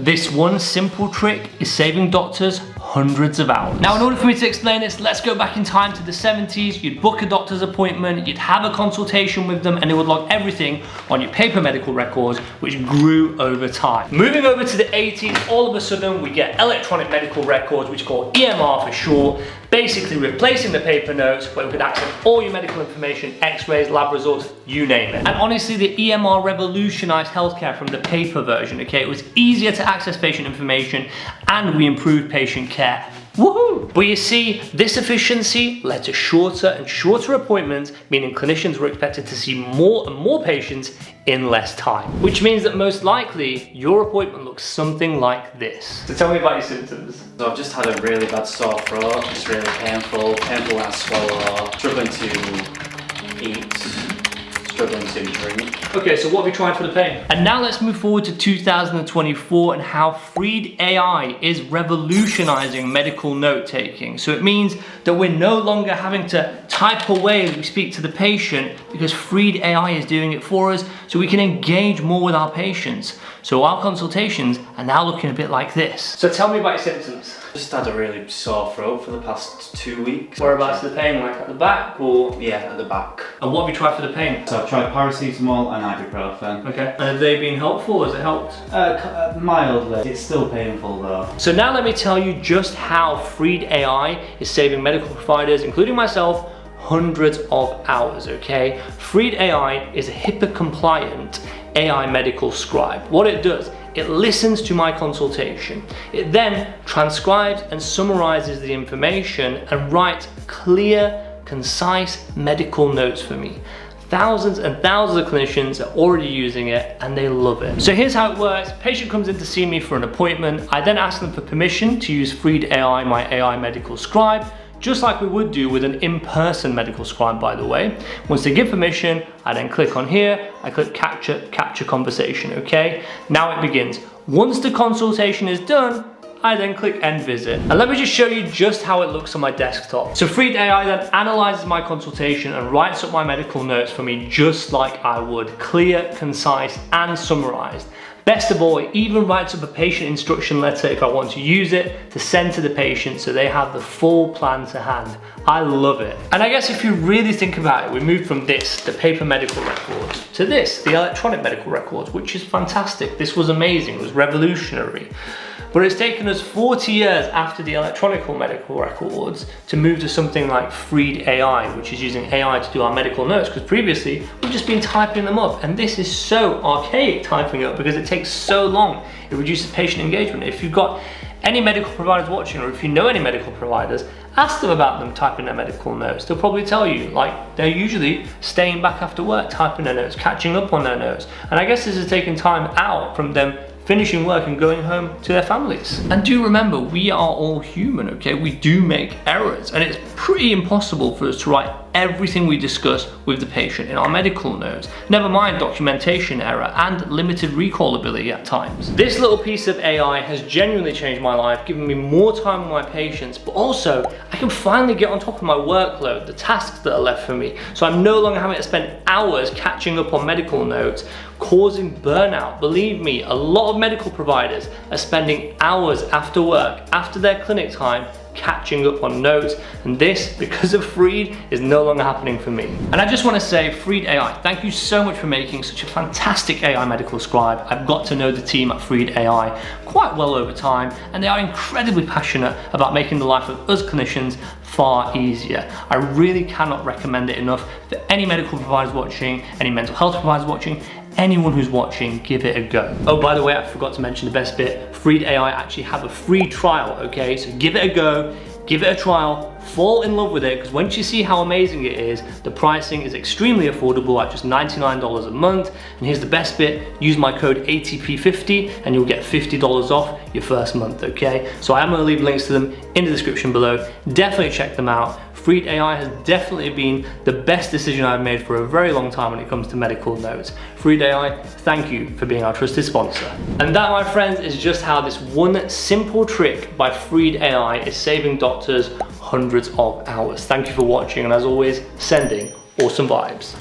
this one simple trick is saving doctors hundreds of hours. Now, in order for me to explain this, let's go back in time to the 70s. You'd book a doctor's appointment, you'd have a consultation with them, and they would log everything on your paper medical records, which grew over time. Moving over to the 80s, all of a sudden we get electronic medical records, which are called EMR for short, basically replacing the paper notes, where we could access all your medical information, x-rays, lab results, you name it. And honestly, the EMR revolutionized healthcare from the paper version, okay? It was easier to access patient information, and we improved patient care. Woohoo! But you see, this efficiency led to shorter and shorter appointments, meaning clinicians were expected to see more and more patients in less time. Which means that most likely, your appointment looks something like this. So tell me about your symptoms. So I've just had a really bad sore throat, it's really painful when I swallow, struggling to eat, struggling to drink. Okay, so what have you tried for the pain? And now let's move forward to 2024 and how Freed AI is revolutionizing medical note taking. So it means that we're no longer having to type away as we speak to the patient, because Freed AI is doing it for us, so we can engage more with our patients. So our consultations are now looking a bit like this. So tell me about your symptoms. Just had a really sore throat for the past 2 weeks. Whereabouts is the pain, like at the back or? Yeah, at the back. And what have you tried for the pain? So I've tried paracetamol and ibuprofen. Okay. And have they been helpful? Has it helped? Mildly. It's still painful though. So now let me tell you just how Freed AI is saving medical providers, including myself, hundreds of hours, okay? Freed AI is a HIPAA-compliant AI medical scribe. What it does, it listens to my consultation. It then transcribes and summarizes the information and writes clear, concise medical notes for me. Thousands and thousands of clinicians are already using it and they love it. So here's how it works. Patient comes in to see me for an appointment. I then ask them for permission to use Freed AI, my AI medical scribe, just like we would do with an in-person medical scribe, by the way. Once they give permission, I then click on here, I click capture conversation, okay? Now it begins. Once the consultation is done, I then click end visit. And let me just show you just how it looks on my desktop. So Freed AI then analyzes my consultation and writes up my medical notes for me just like I would. Clear, concise, and summarized. Best of all, it even writes up a patient instruction letter if I want to use it to send to the patient so they have the full plan to hand. I love it. And I guess if you really think about it, we moved from this, the paper medical records, to this, the electronic medical records, which is fantastic. This was amazing, it was revolutionary. But it's taken us 40 years after the electronic medical records to move to something like Freed AI, which is using AI to do our medical notes, because previously we've just been typing them up, and this is so archaic typing up because it takes so long. It reduces patient engagement. If you've got any medical providers watching, or if you know any medical providers, ask them about them typing their medical notes. They'll probably tell you, like, they're usually staying back after work, typing their notes, catching up on their notes. And I guess this is taking time out from them finishing work and going home to their families. And do remember, we are all human, okay? We do make errors, and it's pretty impossible for us to write everything we discuss with the patient in our medical notes. Never mind documentation error and limited recall ability at times. This little piece of AI has genuinely changed my life, giving me more time with my patients, but also I can finally get on top of my workload, the tasks that are left for me. So I'm no longer having to spend hours catching up on medical notes, causing burnout. Believe me, a lot of medical providers are spending hours after work, after their clinic time, catching up on notes, and this, because of Freed, is no longer happening for me. And I just want to say, Freed AI, thank you so much for making such a fantastic AI medical scribe. I've got to know the team at Freed AI quite well over time, and they are incredibly passionate about making the life of us clinicians far easier. I really cannot recommend it enough for any medical providers watching, any mental health providers watching, anyone who's watching, give it a go. Oh, by the way, I forgot to mention the best bit. Freed AI actually have a free trial, okay? So give it a go, give it a trial, fall in love with it, because once you see how amazing it is, the pricing is extremely affordable at just $99 a month. And here's the best bit, use my code ATP50 and you'll get $50 off your first month, okay? So I am gonna leave links to them in the description below. Definitely check them out. Freed AI has definitely been the best decision I've made for a very long time when it comes to medical notes. Freed AI, thank you for being our trusted sponsor. And that, my friends, is just how this one simple trick by Freed AI is saving doctors hundreds of hours. Thank you for watching, and as always, sending awesome vibes.